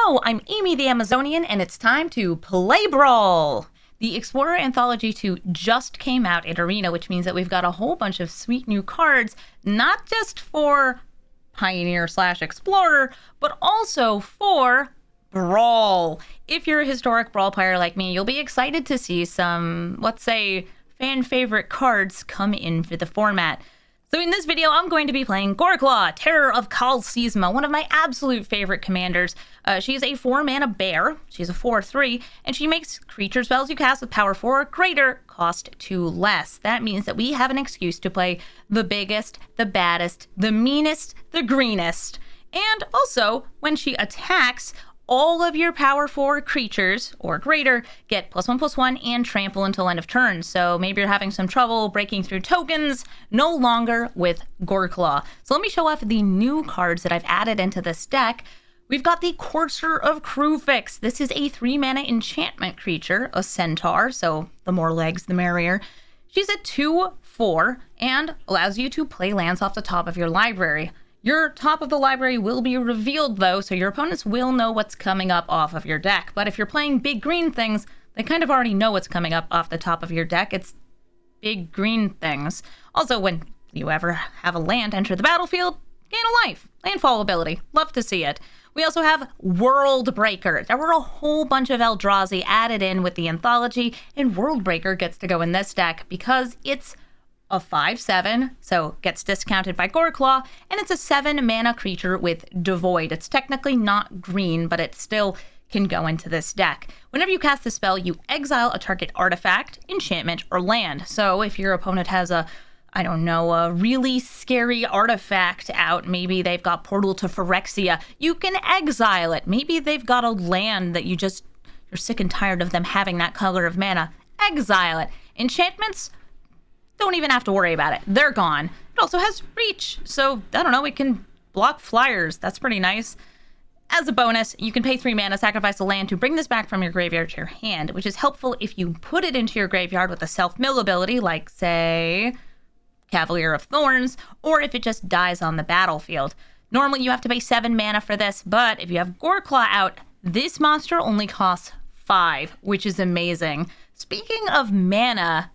Hello, I'm Amy the Amazonian, and it's time to play Brawl! The Explorer Anthology 2 just came out at Arena, which means that we've got a whole bunch of sweet new cards, not just for Pioneer/Explorer, but also for Brawl. If you're a historic Brawl player like me, you'll be excited to see some, let's say, fan-favorite cards come in for the format. So in this video, I'm going to be playing Goreclaw, Terror of Kalsizma, one of my absolute favorite commanders. She's a 4-mana bear, she's a 4/3, and she makes creature spells you cast with power 4 or greater cost 2 less. That means that we have an excuse to play the biggest, the baddest, the meanest, the greenest. And also, when she attacks, all of your power 4 creatures, or greater, get +1/+1 and trample until end of turn. So maybe you're having some trouble breaking through tokens, no longer with Goreclaw. So let me show off the new cards that I've added into this deck. We've got the Courser of Crufix. This is a 3-mana enchantment creature, a centaur, so the more legs, the merrier. She's a 2/4 and allows you to play lands off the top of your library. Your top of the library will be revealed, though, so your opponents will know what's coming up off of your deck. But if you're playing big green things, they kind of already know what's coming up off the top of your deck. It's big green things. Also, when you ever have a land enter the battlefield, gain a life. Landfall ability. Love to see it. We also have World Breaker. There were a whole bunch of Eldrazi added in with the Anthology, and World Breaker gets to go in this deck because it's a 5/7, so gets discounted by Goreclaw, and it's a 7-mana creature with Devoid. It's technically not green, but it still can go into this deck. Whenever you cast the spell, you exile a target artifact, enchantment, or land. So if your opponent has a really scary artifact out, maybe they've got Portal to Phyrexia, you can exile it. Maybe they've got a land that you're sick and tired of them having that color of mana. Exile it. Enchantments, don't even have to worry about it. They're gone. It also has reach, so I don't know, it can block flyers. That's pretty nice. As a bonus, you can pay 3 mana, sacrifice a land to bring this back from your graveyard to your hand, which is helpful if you put it into your graveyard with a self-mill ability, like, say, Cavalier of Thorns, or if it just dies on the battlefield. Normally, you have to pay 7 mana for this, but if you have Goreclaw out, this monster only costs 5, which is amazing. Speaking of mana,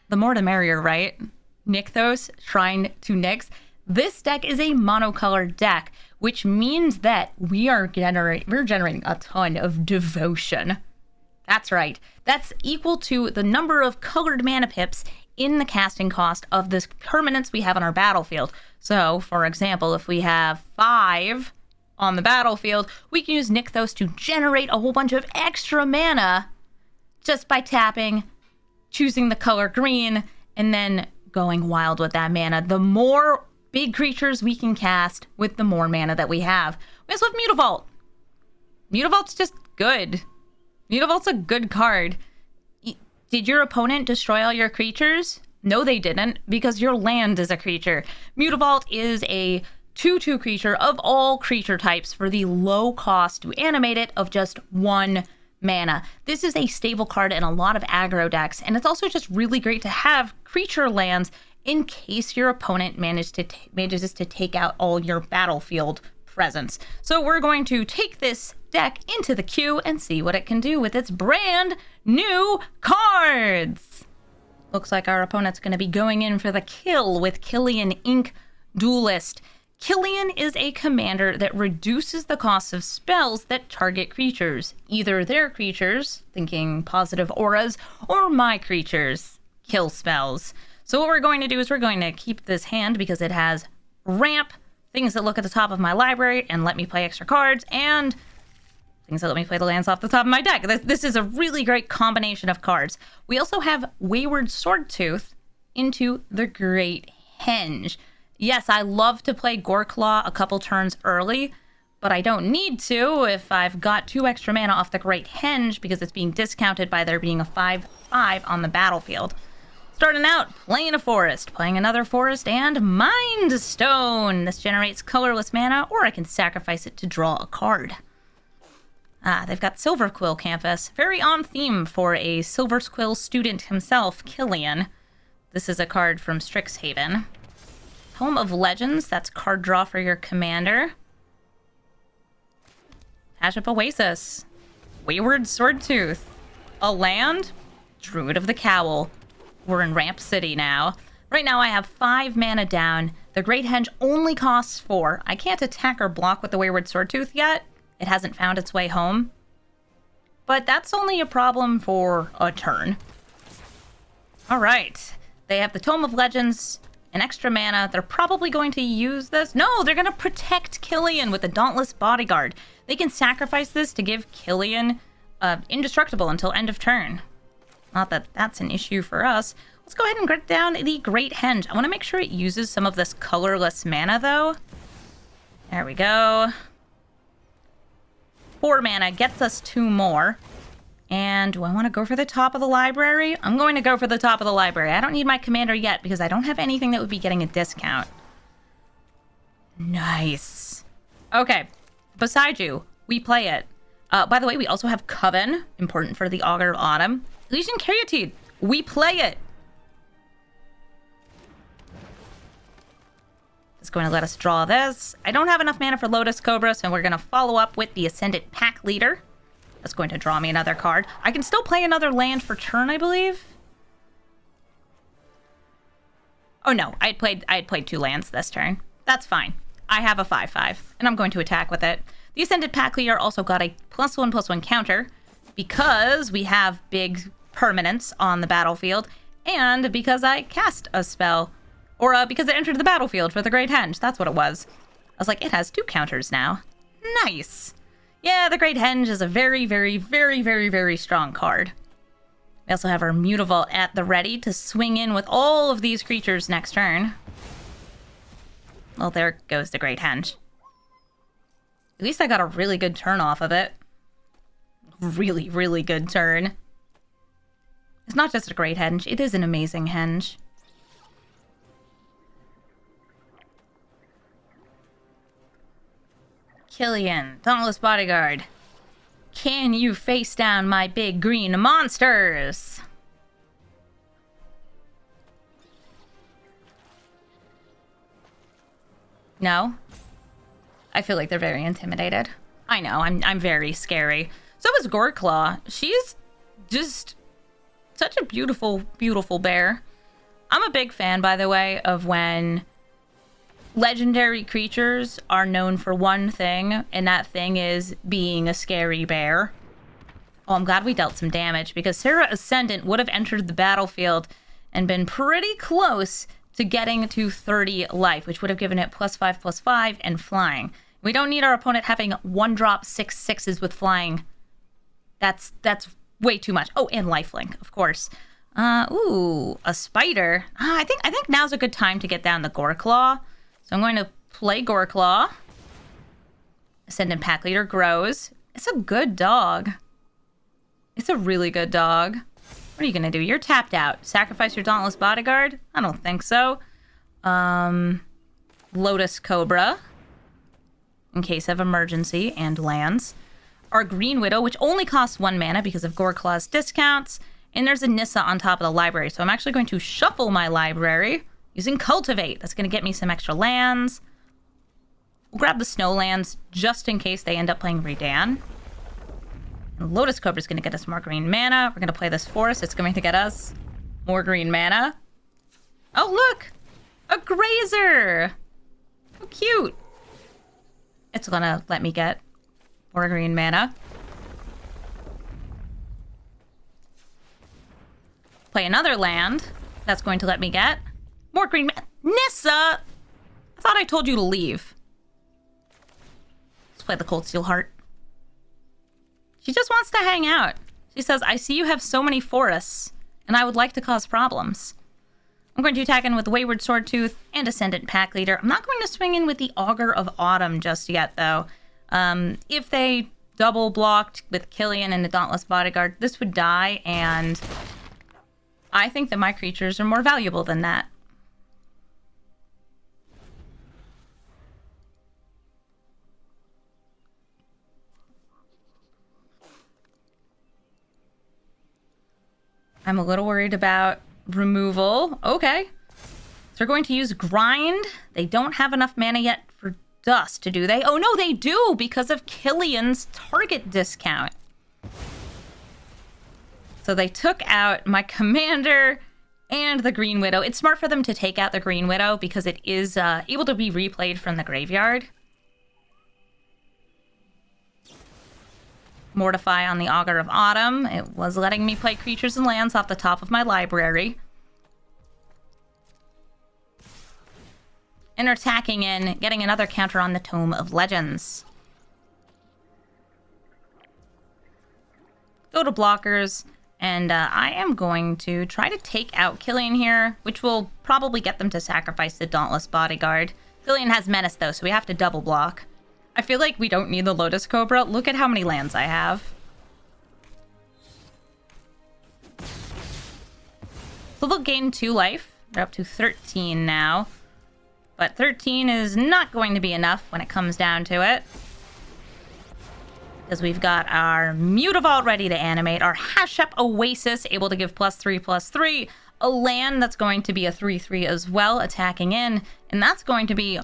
the more the merrier, right? Nykthos, Shrine to Nyx. This deck is a monocolored deck, which means that we're generating a ton of devotion. That's right. That's equal to the number of colored mana pips in the casting cost of the permanents we have on our battlefield. So, for example, if we have 5 on the battlefield, we can use Nykthos to generate a whole bunch of extra mana just by tapping, choosing the color green, and then going wild with that mana. The more big creatures we can cast with the more mana that we have. We also have Mutavault. Mutavault's just good. Mutavault's a good card. Did your opponent destroy all your creatures? No, they didn't, because your land is a creature. Mutavault is a 2/2 creature of all creature types for the low cost to animate it of just 1 mana. This is a stable card in a lot of aggro decks, and it's also just really great to have creature lands in case your opponent manages to take out all your battlefield presence. So we're going to take this deck into the queue and see what it can do with its brand new cards. Looks like our opponent's going to be going in for the kill with Killian Ink Duelist. Killian is a commander that reduces the cost of spells that target creatures. Either their creatures, thinking positive auras, or my creatures, kill spells. So what we're going to do is we're going to keep this hand because it has ramp, things that look at the top of my library and let me play extra cards, and things that let me play the lands off the top of my deck. This is a really great combination of cards. We also have Wayward Swordtooth into the Great Henge. Yes, I love to play Goreclaw a couple turns early, but I don't need to if I've got 2 extra mana off the Great Henge because it's being discounted by there being a 5/5 on the battlefield. Starting out, playing a forest, playing another forest, and Mind Stone. This generates colorless mana, or I can sacrifice it to draw a card. They've got Silverquill Campus, very on theme for a Silverquill student himself, Killian. This is a card from Strixhaven. Home of Legends, that's card draw for your commander. Haship Oasis. Wayward Swordtooth. A land? Druid of the Cowl. We're in Ramp City now. Right now I have 5 mana down. The Great Henge only costs 4. I can't attack or block with the Wayward Swordtooth yet. It hasn't found its way home. But that's only a problem for a turn. Alright. They have the Tome of Legends, an extra mana. They're probably going to use this. No, they're going to protect Killian with the Dauntless Bodyguard. They can sacrifice this to give Killian indestructible until end of turn. Not that that's an issue for us. Let's go ahead and get down the Great Henge. I want to make sure it uses some of this colorless mana, though. There we go. 4 mana gets us 2 more. And do I want to go for the top of the library? I'm going to go for the top of the library. I don't need my commander yet because I don't have anything that would be getting a discount. Nice. Okay. Beside you, we play it. By the way, we also have Coven, important for the Augur of Autumn. Legion Caryatide, we play it. It's going to let us draw this. I don't have enough mana for Lotus Cobra, so we're going to follow up with the Ascendant Pack Leader. That's going to draw me another card. I can still play another land for turn, I believe. Oh no, I had played 2 lands this turn. That's fine. I have a 5/5, and I'm going to attack with it. The Ascendant Pack Leader also got a +1/+1 counter because we have big permanents on the battlefield, and because I cast a spell, or because it entered the battlefield for the Great Henge. That's what it was. I was like, it has 2 counters now. Nice. Yeah, the Great Henge is a very, very, very, very, very strong card. We also have our Mutavault at the ready to swing in with all of these creatures next turn. Well, there goes the Great Henge. At least I got a really good turn off of it. Really, really good turn. It's not just a Great Henge, it is an amazing Henge. Killian, Dauntless Bodyguard. Can you face down my big green monsters? No? I feel like they're very intimidated. I know, I'm very scary. So is Goreclaw. She's just such a beautiful, beautiful bear. I'm a big fan, by the way, of when legendary creatures are known for one thing, and that thing is being a scary bear. Oh, I'm glad we dealt some damage, because Serra Ascendant would have entered the battlefield and been pretty close to getting to 30 life, which would have given it +5/+5 and flying. We don't need our opponent having 1-drop 6/6s with flying. That's way too much. Oh, and lifelink, of course. Ooh, a spider. I think now's a good time to get down the Goreclaw. So I'm going to play Goreclaw. Ascendant Pack Leader grows. It's a good dog. It's a really good dog. What are you going to do? You're tapped out. Sacrifice your Dauntless Bodyguard? I don't think so. Lotus Cobra. In case of emergency and lands. Our Green Widow, which only costs 1 mana because of Goreclaw's discounts. And there's a Nissa on top of the library. So I'm actually going to shuffle my library using Cultivate. That's going to get me some extra lands. We'll grab the snow lands just in case they end up playing Redan. And Lotus Cobra is going to get us more green mana. We're going to play this forest. It's going to get us more green mana. Oh, look! A Grazer! How cute! It's going to let me get more green mana. Play another land. That's going to let me get more green mana. Nissa! I thought I told you to leave. Let's play the Cold Steel Heart. She just wants to hang out. She says, I see you have so many forests, and I would like to cause problems. I'm going to attack in with Wayward Swordtooth and Ascendant Pack Leader. I'm not going to swing in with the Augur of Autumn just yet, though. If they double blocked with Killian and the Dauntless Bodyguard, this would die, and I think that my creatures are more valuable than that. I'm a little worried about removal. Okay. So we're going to use Grind. They don't have enough mana yet for dust, do they? Oh no, they do, because of Killian's target discount. So they took out my commander and the Green Widow. It's smart for them to take out the Green Widow because it is able to be replayed from the graveyard. Mortify on the Augur of Autumn. It was letting me play creatures and lands off the top of my library. And attacking in, getting another counter on the Tome of Legends. Go to blockers, and I am going to try to take out Killian here, which will probably get them to sacrifice the Dauntless Bodyguard. Killian has Menace, though, so we have to double block. I feel like we don't need the Lotus Cobra. Look at how many lands I have. So they'll gain 2 life. They're up to 13 now. But 13 is not going to be enough when it comes down to it. Because we've got our Mutavault ready to animate. Our Hashep Oasis able to give +3/+3. A land that's going to be a 3/3 as well, attacking in. And that's going to be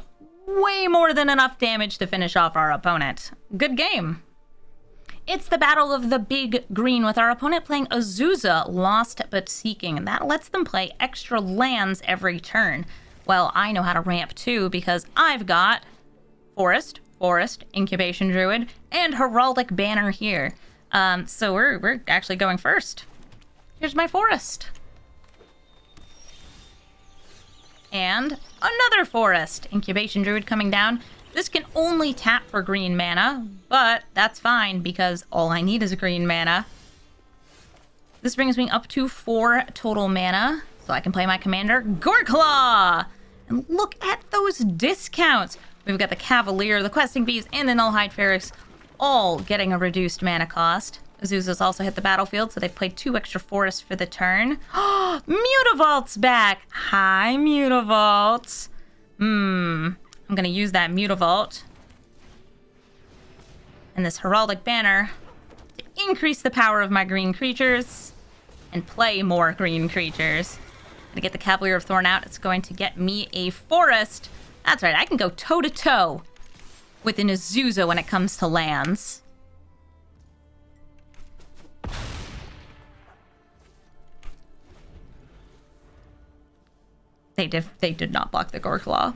way more than enough damage to finish off our opponent. Good game. It's the battle of the big green with our opponent playing Azusa, Lost but Seeking. That lets them play extra lands every turn. Well, I know how to ramp too because I've got Forest, Incubation Druid, and Heraldic Banner here. So we're actually going first. Here's my Forest. And another Forest. Incubation Druid coming down. This can only tap for green mana, but that's fine because all I need is green mana. This brings me up to 4 total mana, so I can play my commander, Goreclaw! And look at those discounts! We've got the Cavalier, the Questing Beast, and the Nullhide Ferrex all getting a reduced mana cost. Azusa's also hit the battlefield, so they've played 2 extra forests for the turn. Mutavault's back! Hi, Mutavault! I'm gonna use that Mutavault and this Heraldic Banner to increase the power of my green creatures and play more green creatures. To get the Cavalier of Thorn out, it's going to get me a forest. That's right, I can go toe-to-toe with an Azusa when it comes to lands. They did not block the Goreclaw.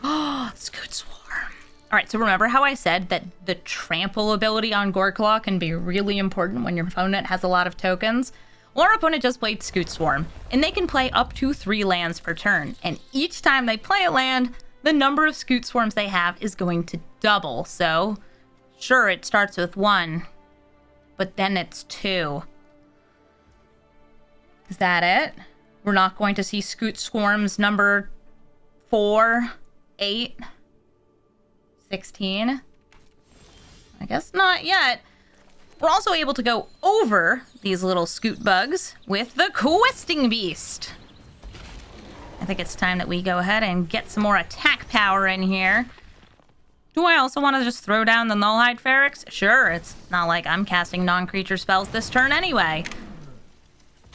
Oh, Scoot Swarm. All right, so remember how I said that the trample ability on Goreclaw can be really important when your opponent has a lot of tokens? Well, our opponent just played Scoot Swarm, and they can play up to 3 lands per turn. And each time they play a land, the number of Scoot Swarms they have is going to double. So, sure, it starts with 1, but then it's 2. Is that it? We're not going to see Scoot Swarms number 4, 8, 16. I guess not yet. We're also able to go over these little scoot bugs with the Questing Beast. I think it's time that we go ahead and get some more attack power in here. Do I also want to just throw down the Nullhide Ferrex? Sure, it's not like I'm casting non-creature spells this turn anyway.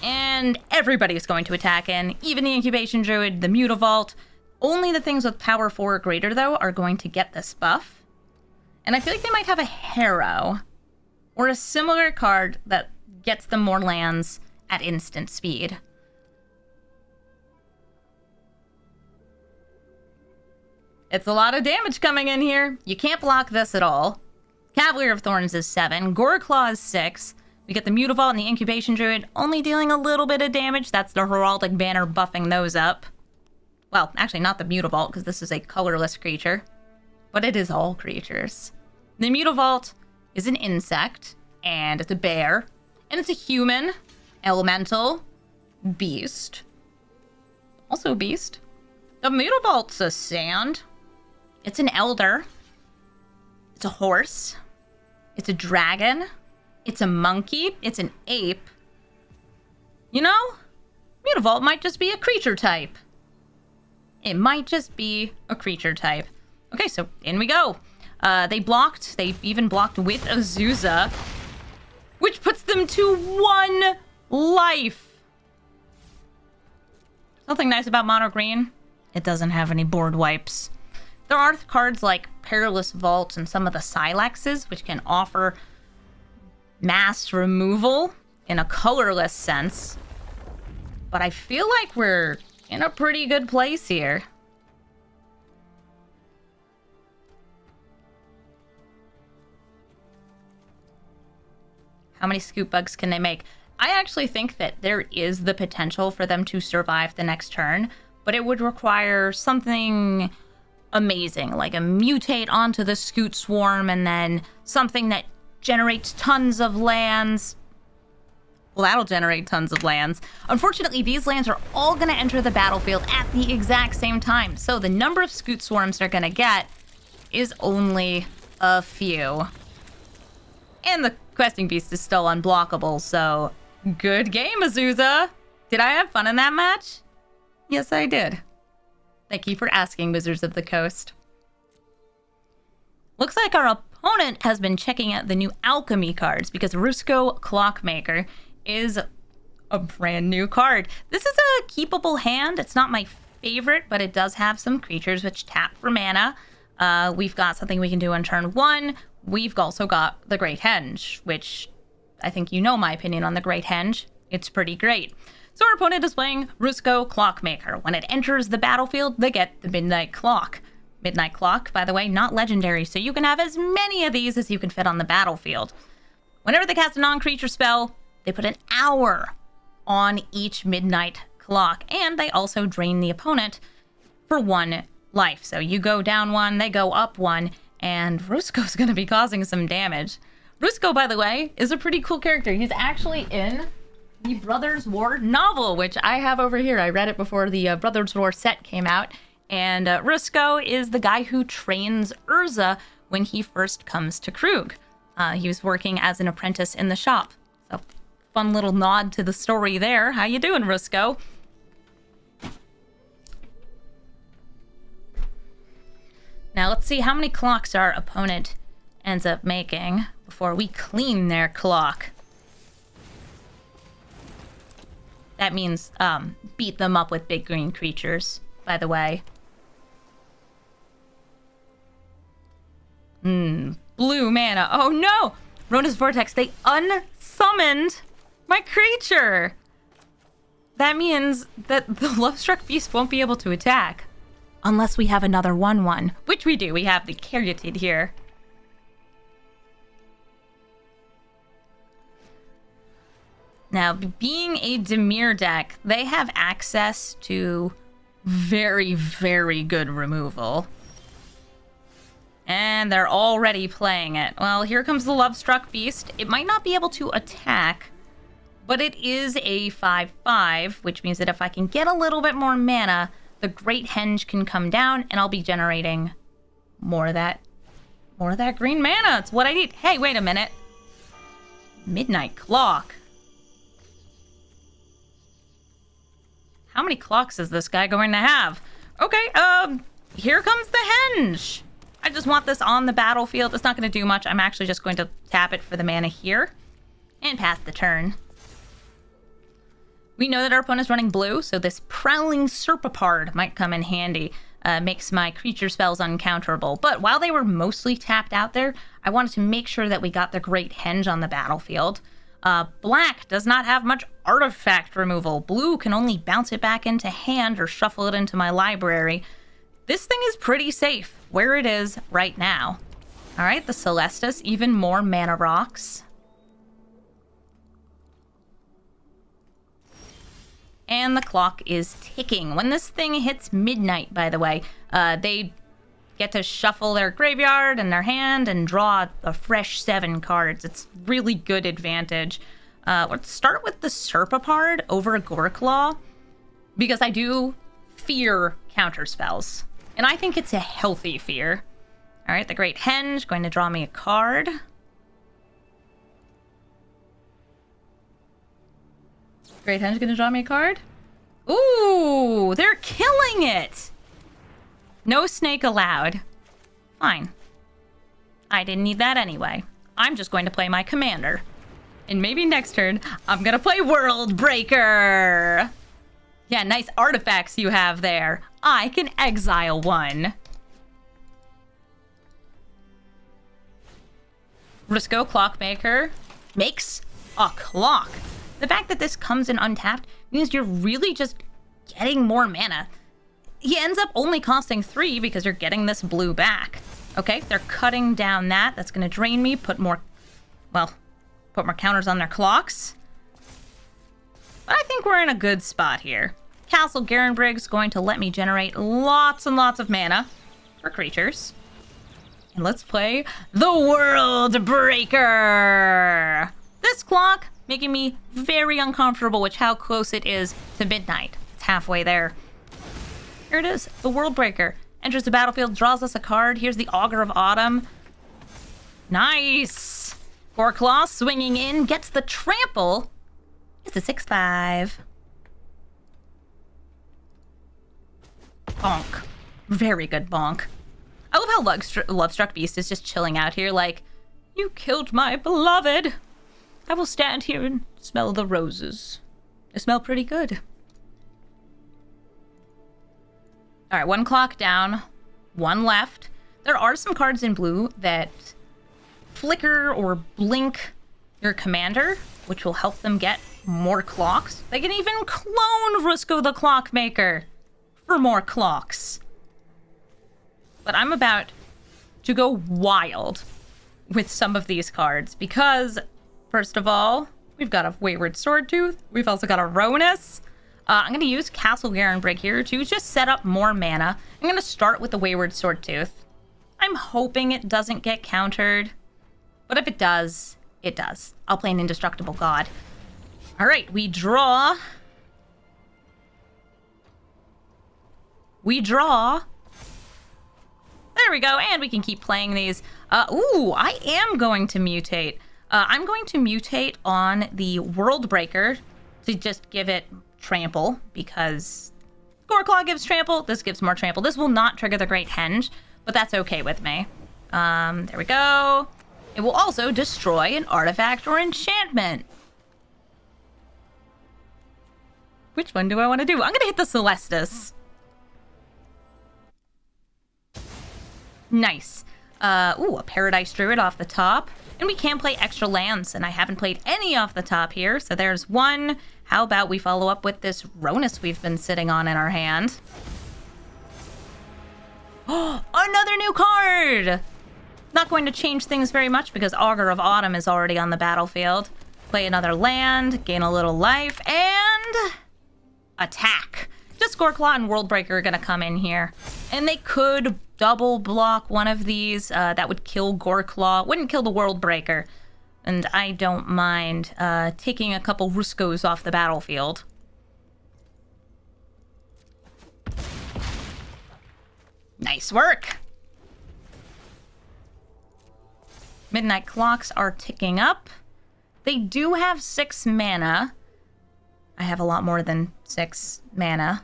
And everybody's going to attack in, even the Incubation Druid, the Mutavault. Only the things with power 4 or greater, though, are going to get this buff. And I feel like they might have a Harrow or a similar card that gets them more lands at instant speed. It's a lot of damage coming in here. You can't block this at all. Cavalier of Thorns is 7. Goreclaw is 6. We get the Mutavault and the Incubation Druid only dealing a little bit of damage. That's the Heraldic Banner buffing those up. Well, actually not the Mutavault, because this is a colorless creature. But it is all creatures. The Mutavault is an insect, and it's a bear, and it's a human, elemental, beast. Also beast. The Mutavault's a sand. It's an elder. It's a horse. It's a dragon. It's a monkey. It's an ape. You know, Mutavault might just be a creature type. It might just be a creature type. Okay, so in we go. They blocked. They even blocked with Azusa, which puts them to 1 life. Something nice about mono green, it doesn't have any board wipes. There are cards like Perilous Vault and some of the Silexes, which can offer mass removal in a colorless sense. But I feel like we're in a pretty good place here. How many scoop bugs can they make? I actually think that there is the potential for them to survive the next turn, but it would require something amazing, like a mutate onto the Scoot Swarm and then something that generates tons of lands. Well, that'll generate tons of lands. Unfortunately, these lands are all going to enter the battlefield at the exact same time, so the number of Scoot Swarms they're going to get is only a few. And the Questing Beast is still unblockable, so good game, Azusa. Did I have fun in that match? Yes, I did. Thank you for asking, Wizards of the Coast. Looks like our opponent has been checking out the new alchemy cards because Rusco Clockmaker is a brand new card. This is a keepable hand. It's not my favorite, but it does have some creatures which tap for mana. We've got something we can do on turn 1. We've also got the Great Henge, which I think you know my opinion on the Great Henge. It's pretty great. So our opponent is playing Rusco Clockmaker. When it enters the battlefield, they get the Midnight Clock. Midnight Clock, by the way, not legendary, so you can have as many of these as you can fit on the battlefield. Whenever they cast a non-creature spell, they put an hour on each Midnight Clock, and they also drain the opponent for 1 life. So you go down 1, they go up 1, and Rusco's going to be causing some damage. Rusco, by the way, is a pretty cool character. He's actually in the Brothers War novel, which I have over here. I read it before the Brothers War set came out. And Rusco is the guy who trains Urza when he first comes to Krug. He was working as an apprentice in the shop. So, fun little nod to the story there. How you doing, Rusco? Now, let's see how many clocks our opponent ends up making before we clean their clock. That means beat them up with big green creatures, by the way. Blue mana. Oh no! Rona's Vortex, they unsummoned my creature! That means that the Lovestruck Beast won't be able to attack. Unless we have another 1/1, which we do. We have the Caryatid here. Now, being a Dimir deck, they have access to very, very good removal. And they're already playing it. Well, here comes the Lovestruck Beast. It might not be able to attack, but it is a 5/5, which means that if I can get a little bit more mana, the Great Henge can come down, and I'll be generating more of that green mana. It's what I need. Hey, wait a minute. Midnight Clock. How many clocks is this guy going to have? Okay, here comes the Henge. I just want this on the battlefield. It's not going to do much. I'm actually just going to tap it for the mana here and pass the turn. We know that our opponent's running blue, so this Prowling Serpapard might come in handy. Makes my creature spells uncounterable. But while they were mostly tapped out there, I wanted to make sure that we got the Great Henge on the battlefield. Black does not have much artifact removal. Blue can only bounce it back into hand or shuffle it into my library. This thing is pretty safe where it is right now. All right, the Celestus, even more mana rocks. And the clock is ticking. When this thing hits midnight, by the way, they get to shuffle their graveyard and their hand and draw a fresh 7 cards. It's really good advantage. Let's start with the Serpapard over a Goreclaw, because I do fear counterspells. And I think it's a healthy fear. All right, the Great Henge going to draw me a card. Great Henge going to draw me a card. Ooh, they're killing it. No snake allowed. Fine. I didn't need that anyway. I'm just going to play my commander. And maybe next turn, I'm going to play World Breaker. Yeah, nice artifacts you have there. I can exile 1. Rusco Clockmaker makes a clock. The fact that this comes in untapped means you're really just getting more mana. He ends up only costing 3 because you're getting this blue back. Okay, they're cutting down that. That's going to drain me, put more counters on their clocks. But I think we're in a good spot here. Castle Garenbrig's going to let me generate lots and lots of mana for creatures. And let's play the World Breaker. This clock making me very uncomfortable with how close it is to midnight. It's halfway there. Here it is, the World Breaker. Enters the battlefield, draws us a card. Here's the Augur of Autumn. Nice! Goreclaw swinging in, gets the trample. It's a 6/5. Bonk. Very good bonk. I love how Lovestruck Beast is just chilling out here like, you killed my beloved. I will stand here and smell the roses. They smell pretty good. All right, 1 clock down, 1 left. There are some cards in blue that flicker or blink your commander, which will help them get more clocks. They can even clone Rusco the Clockmaker for more clocks. But I'm about to go wild with some of these cards because, first of all, we've got a Wayward Swordtooth. We've also got a Ronus. I'm going to use Castle Garenbrig here to just set up more mana. I'm going to start with the Wayward Swordtooth. I'm hoping it doesn't get countered, but if it does, it does. I'll play an Indestructible God. All right, we draw. There we go, and we can keep playing these. Ooh, I am going to mutate. I'm going to mutate on the World Breaker to just give it trample, because Goreclaw gives trample, this gives more trample. This will not trigger the Great Henge, but that's okay with me. There we go. It will also destroy an artifact or enchantment. Which one do I want to do? I'm going to hit the Celestus. Nice. Ooh, a Paradise Druid off the top. And we can play extra lands, and I haven't played any off the top here, so there's one. How about we follow up with this Ronus we've been sitting on in our hand? Oh, another new card! Not going to change things very much because Augur of Autumn is already on the battlefield. Play another land, gain a little life, and attack. Just Goreclaw and World Breaker are going to come in here. And they could double block one of these. That would kill Goreclaw. Wouldn't kill the World Breaker. And I don't mind taking a couple Ruscos off the battlefield. Nice work. Midnight clocks are ticking up. They do have 6 mana. I have a lot more than 6 mana.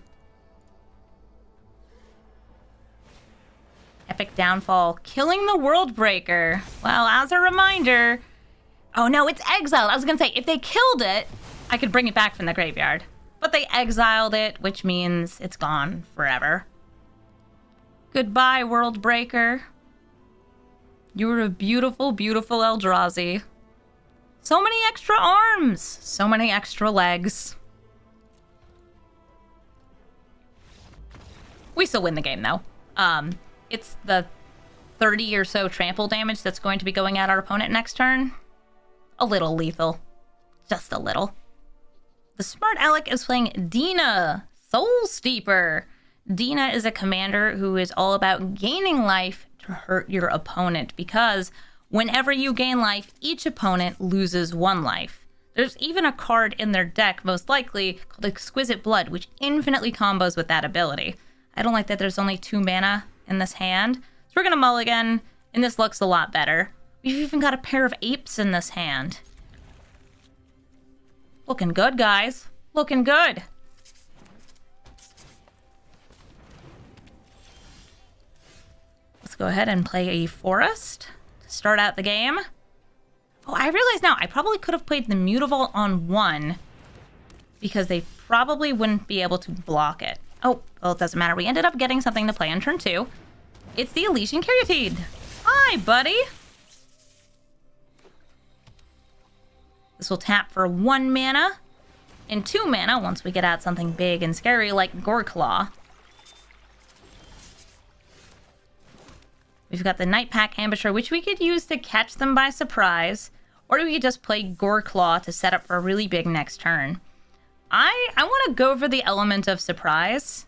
Epic Downfall, killing the World Breaker. Well, as a reminder... Oh no, it's exiled. I was gonna say, if they killed it, I could bring it back from the graveyard. But they exiled it, which means it's gone forever. Goodbye, World Breaker. You were a beautiful, beautiful Eldrazi. So many extra arms. So many extra legs. We still win the game, though. It's the 30 or so trample damage that's going to be going at our opponent next turn. A little lethal. Just a little. The Smart Aleck is playing Dina, Soul Steeper. Dina is a commander who is all about gaining life to hurt your opponent, because whenever you gain life, each opponent loses 1 life. There's even a card in their deck, most likely, called Exquisite Blood, which infinitely combos with that ability. I don't like that there's only 2 mana in this hand, so we're gonna mulligan, and this looks a lot better. We've even got a pair of apes in this hand. Looking good, guys. Looking good. Let's go ahead and play a forest to start out the game. Oh, I realize now, I probably could have played the Mutavault on 1 because they probably wouldn't be able to block it. Oh, well, it doesn't matter. We ended up getting something to play on turn 2. It's the Elysian Caryatide. Hi, buddy. This will tap for 1 mana and 2 mana once we get out something big and scary like Goreclaw. We've got the Night Pack Ambusher, which we could use to catch them by surprise, or we could just play Goreclaw to set up for a really big next turn. I want to go for the element of surprise,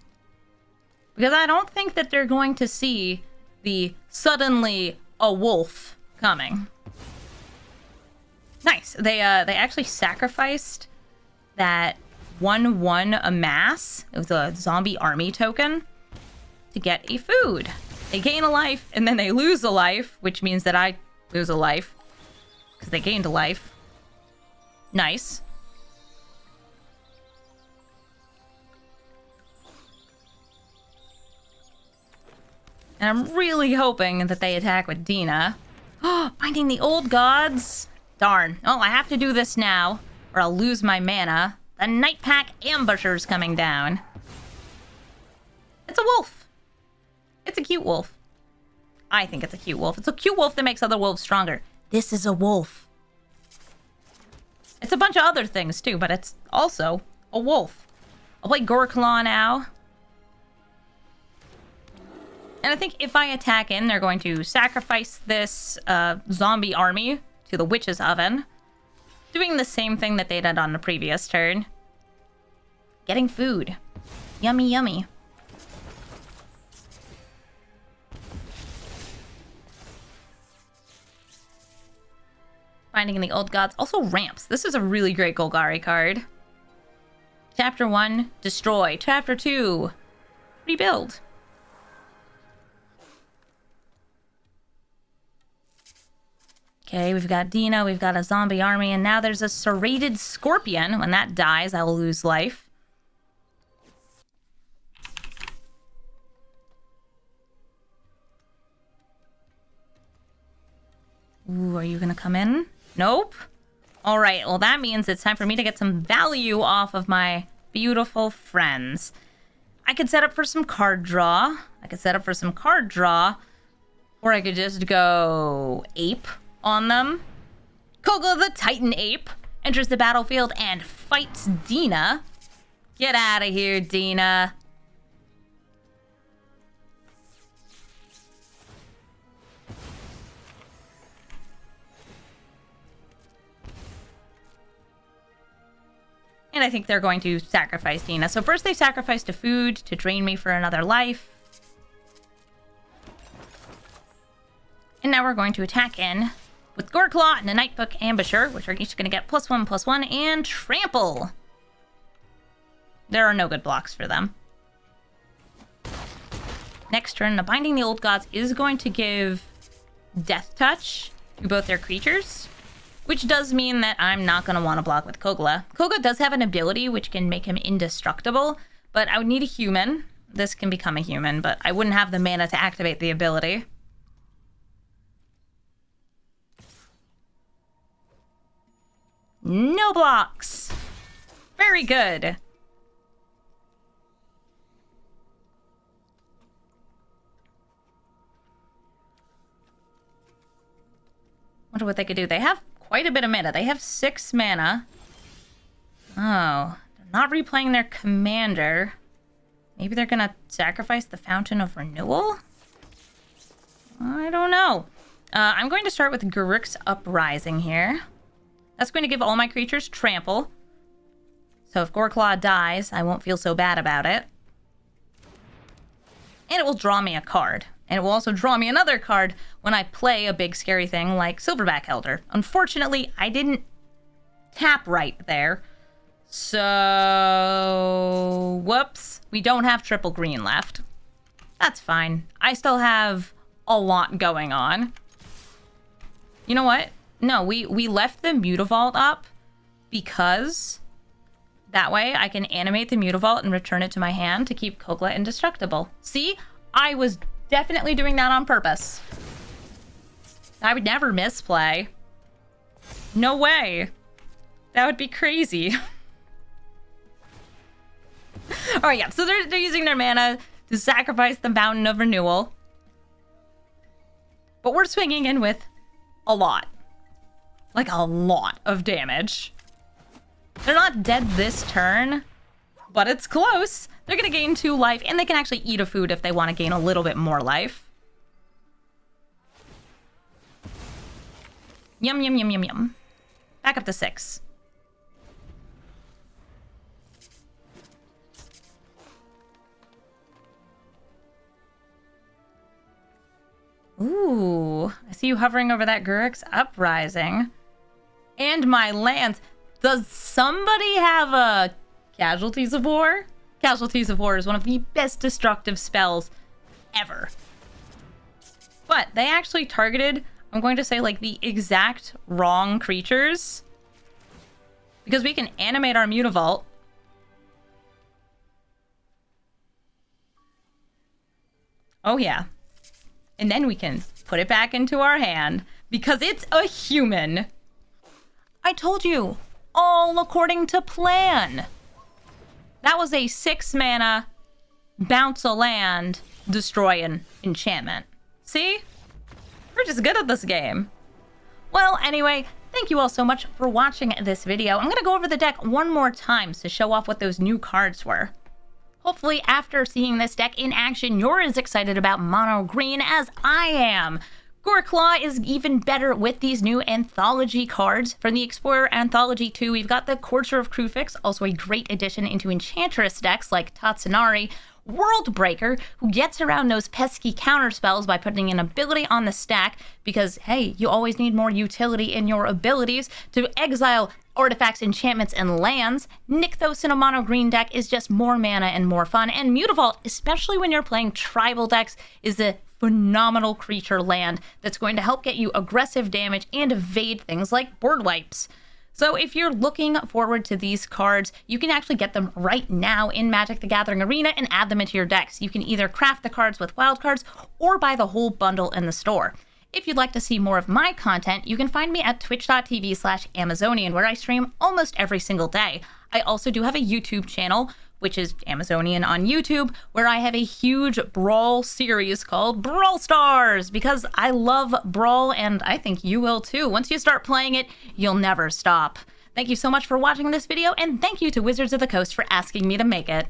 because I don't think that they're going to see the suddenly a wolf coming. Nice. They actually sacrificed that 1/1 amass. It was a zombie army token to get a food. They gain a life and then they lose a life, which means that I lose a life because they gained a life. Nice. And I'm really hoping that they attack with Dina. Oh, Binding the Old Gods. Darn. Oh, I have to do this now, or I'll lose my mana. The Night Pack Ambusher's coming down. It's a wolf. It's a cute wolf. I think it's a cute wolf. It's a cute wolf that makes other wolves stronger. This is a wolf. It's a bunch of other things, too, but it's also a wolf. I'll play Goreclaw now. And I think if I attack in, they're going to sacrifice this zombie army to the Witch's Oven. Doing the same thing that they did on the previous turn. Getting food. Yummy, yummy. Binding the Old Gods. Also ramps. This is a really great Golgari card. Chapter 1, destroy. Chapter 2, rebuild. Okay, we've got Dina, we've got a zombie army, and now there's a serrated scorpion. When that dies, I will lose life. Ooh, are you gonna come in? Nope. All right, well, that means it's time for me to get some value off of my beautiful friends. I could set up for some card draw. Or I could just go ape on them. Kogla the Titan Ape enters the battlefield and fights Dina. Get out of here, Dina. And I think they're going to sacrifice Dina. So first they sacrificed a food to drain me for another life. And now we're going to attack in with Goreclaw and a Nightbook Ambusher, which are each going to get +1/+1 and trample. There are no good blocks for them. Next turn, the Binding the Old Gods is going to give Death Touch to both their creatures, which does mean that I'm not going to want to block with Kogla. Kogla does have an ability which can make him indestructible, but I would need a human. This can become a human, but I wouldn't have the mana to activate the ability. No blocks. Very good. Wonder what they could do. They have quite a bit of mana. They have 6 mana. Oh, they're not replaying their commander. Maybe they're gonna sacrifice the Fountain of Renewal? I don't know. I'm going to start with Garruk's Uprising here. That's going to give all my creatures trample. So if Goreclaw dies, I won't feel so bad about it. And it will draw me a card. And it will also draw me another card when I play a big scary thing like Silverback Elder. Unfortunately, I didn't tap right there. So, whoops. We don't have triple green left. That's fine. I still have a lot going on. You know what? No, we left the Mutavault up because that way I can animate the Mutavault and return it to my hand to keep Kogla indestructible. See? I was definitely doing that on purpose. I would never misplay. No way. That would be crazy. Alright, yeah, so they're using their mana to sacrifice the Fountain of Renewal. But we're swinging in with a lot. Like a lot of damage. They're not dead this turn, but it's close. They're gonna gain 2 life, and they can actually eat a food if they want to gain a little bit more life. Yum, yum, yum, yum, yum. Back up to 6. Ooh, I see you hovering over that Guruk's Uprising. And my lands. Does somebody have a Casualties of War? Casualties of War is one of the best destructive spells ever. But they actually targeted, I'm going to say, like, the exact wrong creatures. Because we can animate our Mutavault. Oh, yeah. And then we can put it back into our hand. Because it's a human. I told you. All according to plan. That was a 6 mana, bounce a land, destroy an enchantment. See? We're just good at this game. Well, anyway, thank you all so much for watching this video. I'm going to go over the deck one more time to show off what those new cards were. Hopefully, after seeing this deck in action, you're as excited about mono green as I am. Goreclaw is even better with these new Anthology cards. From the Explorer Anthology 2, we've got the Courser of Kruphix, also a great addition into Enchantress decks like Tatsunari. Worldbreaker, who gets around those pesky counterspells by putting an ability on the stack, because, hey, you always need more utility in your abilities to exile artifacts, enchantments, and lands. Nykthos in a mono green deck is just more mana and more fun, and Mutavault, especially when you're playing tribal decks, is a phenomenal creature land that's going to help get you aggressive damage and evade things like board wipes. So if you're looking forward to these cards, you can actually get them right now in Magic the Gathering Arena and add them into your decks. You can either craft the cards with wild cards or buy the whole bundle in the store. If you'd like to see more of my content, you can find me at twitch.tv/Amazonian, where I stream almost every single day. I also do have a YouTube channel, which is Amazonian on YouTube, where I have a huge Brawl series called Brawl Stars, because I love Brawl, and I think you will too. Once you start playing it, you'll never stop. Thank you so much for watching this video, and thank you to Wizards of the Coast for asking me to make it.